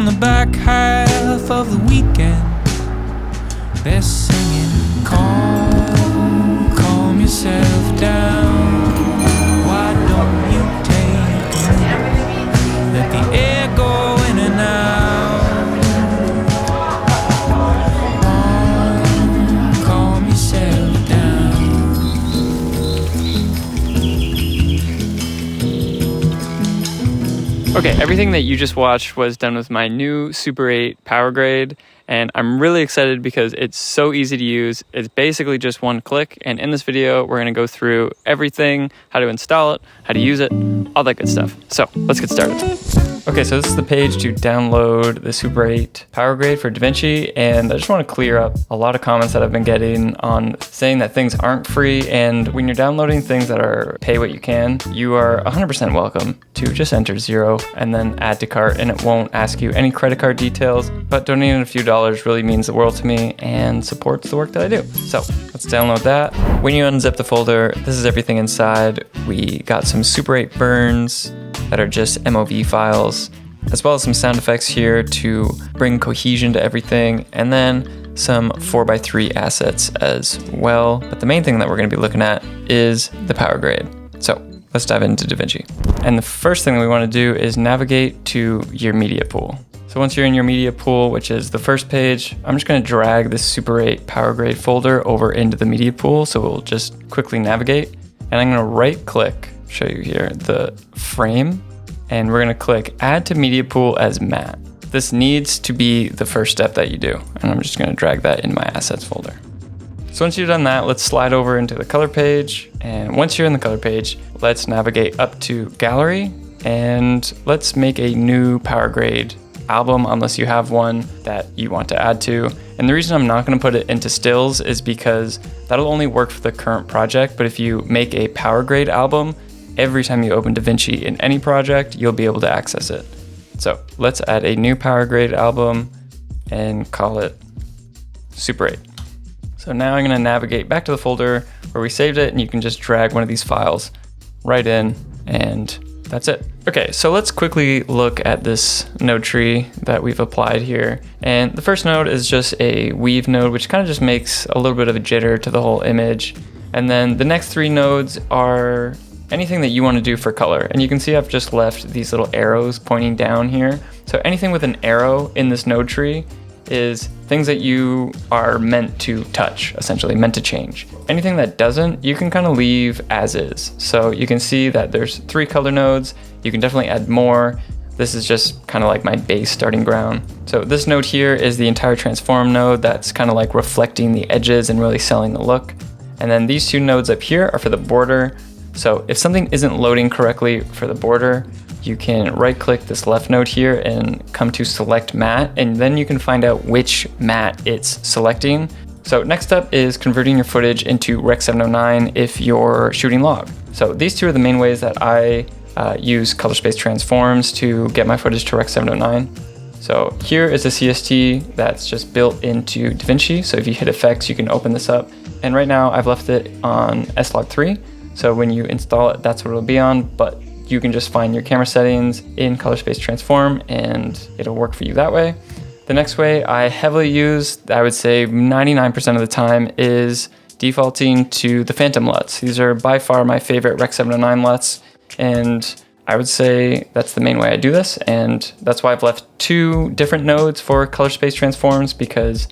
on the back half of the weekend. They're singing, calm yourself down. Why don't you take a minute? Let the air go in and out. Calm yourself down. Okay, everything that you just watched was done with my new Super 8 Powergrade, and I'm really excited because it's so easy to use. It's basically just one click, and in this video, we're gonna go through everything, how to install it, how to use it, all that good stuff. So let's get started. Okay, so this is the page to download the Super 8 Powergrade for DaVinci, and I just want to clear up a lot of comments that I've been getting on saying that things aren't free, and when you're downloading things that are pay what you can, you are 100% welcome to just enter 0 and then add to cart, and it won't ask you any credit card details, but donating a few dollars really means the world to me and supports the work that I do. So let's download that. When you unzip the folder, this is everything inside. We got some Super 8 burns that are just MOV files, as well as some sound effects here to bring cohesion to everything, and then some 4x3 assets as well. But the main thing that we're going to be looking at is the Powergrade. So let's dive into DaVinci. And the first thing that we want to do is navigate to your media pool. So once you're in your media pool, which is the first page, I'm just going to drag this Super 8 Powergrade folder over into the media pool. So we'll just quickly navigate, and I'm going to right click, show you here, the frame, and we're going to click add to media pool as matte. This needs to be the first step that you do, and I'm just going to drag that in my assets folder. So once you've done that, let's slide over into the color page, and once you're in the color page, let's navigate up to gallery, and let's make a new Powergrade album unless you have one that you want to add to. And the reason I'm not going to put it into stills is because that'll only work for the current project, but if you make a Powergrade album, every time you open DaVinci in any project, you'll be able to access it. So let's add a new Powergrade album and call it Super 8. So now I'm going to navigate back to the folder where we saved it, and you can just drag one of these files right in, and that's it. Okay, so let's quickly look at this node tree that we've applied here. And the first node is just a weave node, which kind of just makes a little bit of a jitter to the whole image. And then the next 3 nodes are anything that you want to do for color. And you can see I've just left these little arrows pointing down here. So anything with an arrow in this node tree is things that you are meant to touch, essentially meant to change. Anything that doesn't, you can kind of leave as is. So you can see that there's 3 color nodes. You can definitely add more. This is just kind of like my base starting ground. So this node here is the entire transform node that's kind of like reflecting the edges and really selling the look. And then these 2 nodes up here are for the border. So if something isn't loading correctly for the border, you can right click this left node here and come to select matte, and then you can find out which matte it's selecting. So next up is converting your footage into Rec 709 if you're shooting log. So these 2 are the main ways that I use color space transforms to get my footage to Rec 709. So here is a CST that's just built into DaVinci. So if you hit effects, you can open this up. And right now I've left it on S-Log3. So when you install it, that's what it'll be on, but you can just find your camera settings in color space transform and it'll work for you that way. The next way I heavily use, I would say 99% of the time, is defaulting to the phantom LUTs. These are by far my favorite Rec 709 LUTs, and I would say that's the main way I do this, and that's why I've left 2 different nodes for color space transforms, because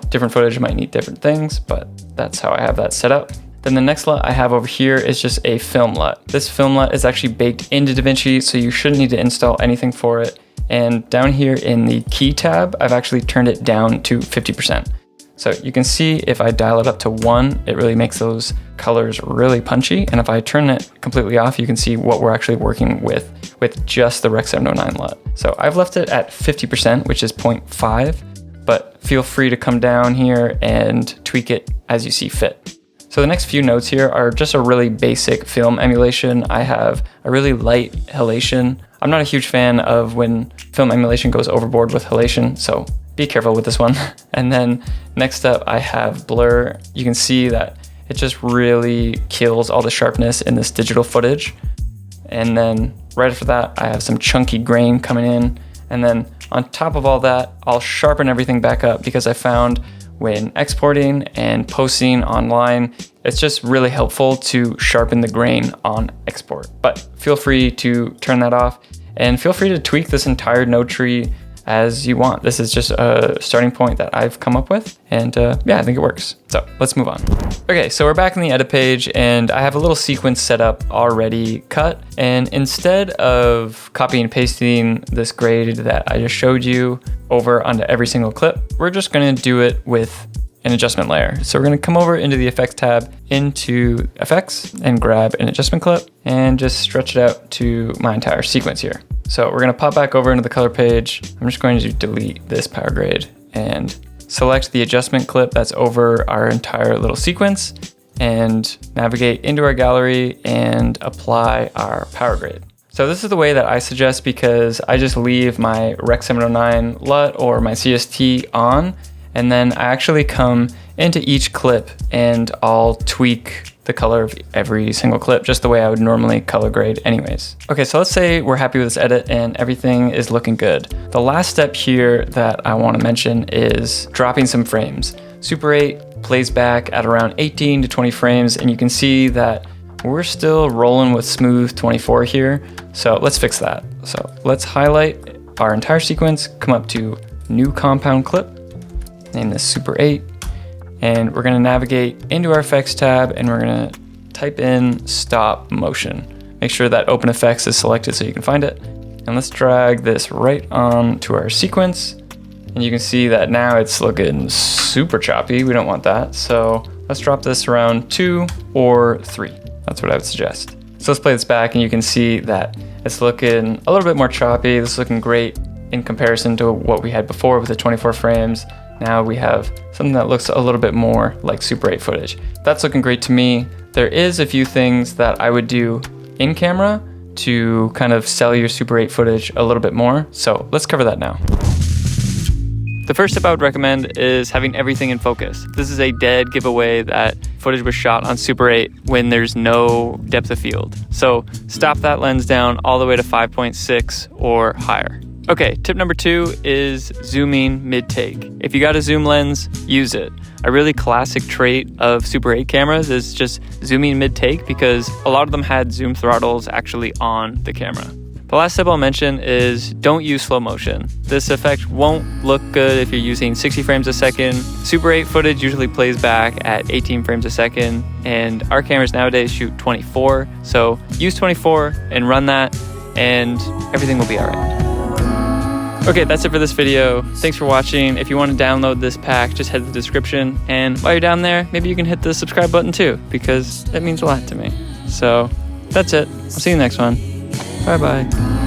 different footage might need different things, but that's how I have that set up. Then the next LUT I have over here is just a film LUT. This film LUT is actually baked into DaVinci, so you shouldn't need to install anything for it. And down here in the key tab, I've actually turned it down to 50%. So you can see if I dial it up to 1, it really makes those colors really punchy. And if I turn it completely off, you can see what we're actually working with just the Rec 709 LUT. So I've left it at 50%, which is 0.5, but feel free to come down here and tweak it as you see fit. So the next few notes here are just a really basic film emulation. I have a really light halation. I'm not a huge fan of when film emulation goes overboard with halation, so be careful with this one. And then next up I have blur. You can see that it just really kills all the sharpness in this digital footage. And then right after that I have some chunky grain coming in, And then on top of all that, I'll sharpen everything back up because I found when exporting and posting online, it's just really helpful to sharpen the grain on export. But feel free to turn that off and feel free to tweak this entire node tree as you want. This is just a starting point that I've come up with, and yeah, I think it works. So let's move on. Okay, so we're back in the edit page and I have a little sequence set up already cut, and instead of copying and pasting this grade that I just showed you over onto every single clip, we're just gonna do it with an adjustment layer. So we're gonna come over into the effects tab, into effects, and grab an adjustment clip and just stretch it out to my entire sequence here. So we're gonna pop back over into the color page. I'm just going to delete this Powergrade and select the adjustment clip that's over our entire little sequence and navigate into our gallery and apply our Powergrade. So this is the way that I suggest because I just leave my Rec 709 LUT or my CST on, and then I actually come into each clip and I'll tweak the color of every single clip just the way I would normally color grade anyways. Okay, so let's say we're happy with this edit and everything is looking good. The last step here that I want to mention is dropping some frames. Super 8 plays back at around 18 to 20 frames, and you can see that we're still rolling with smooth 24 here. So let's fix that. So let's highlight our entire sequence, come up to new compound clip, name this Super 8, and we're gonna navigate into our effects tab and we're gonna type in stop motion. Make sure that open effects is selected so you can find it. And let's drag this right on to our sequence. And you can see that now it's looking super choppy. We don't want that. So let's drop this around 2 or 3. That's what I would suggest. So let's play this back and you can see that it's looking a little bit more choppy. This is looking great in comparison to what we had before with the 24 frames. Now we have something that looks a little bit more like Super 8 footage. That's looking great to me. There is a few things that I would do in camera to kind of sell your Super 8 footage a little bit more. So let's cover that now. The first step I would recommend is having everything in focus. This is a dead giveaway that footage was shot on Super 8 when there's no depth of field. So stop that lens down all the way to 5.6 or higher. Okay, tip number 2 is zooming mid-take. If you got a zoom lens, use it. A really classic trait of Super 8 cameras is just zooming mid-take because a lot of them had zoom throttles actually on the camera. The last step I'll mention is don't use slow motion. This effect won't look good if you're using 60 frames a second. Super 8 footage usually plays back at 18 frames a second, and our cameras nowadays shoot 24. So use 24 and run that, and everything will be all right. Okay, that's it for this video. Thanks for watching. If you want to download this pack, just head to the description. And while you're down there, maybe you can hit the subscribe button too, because that means a lot to me. So that's it. I'll see you next one. Bye-bye.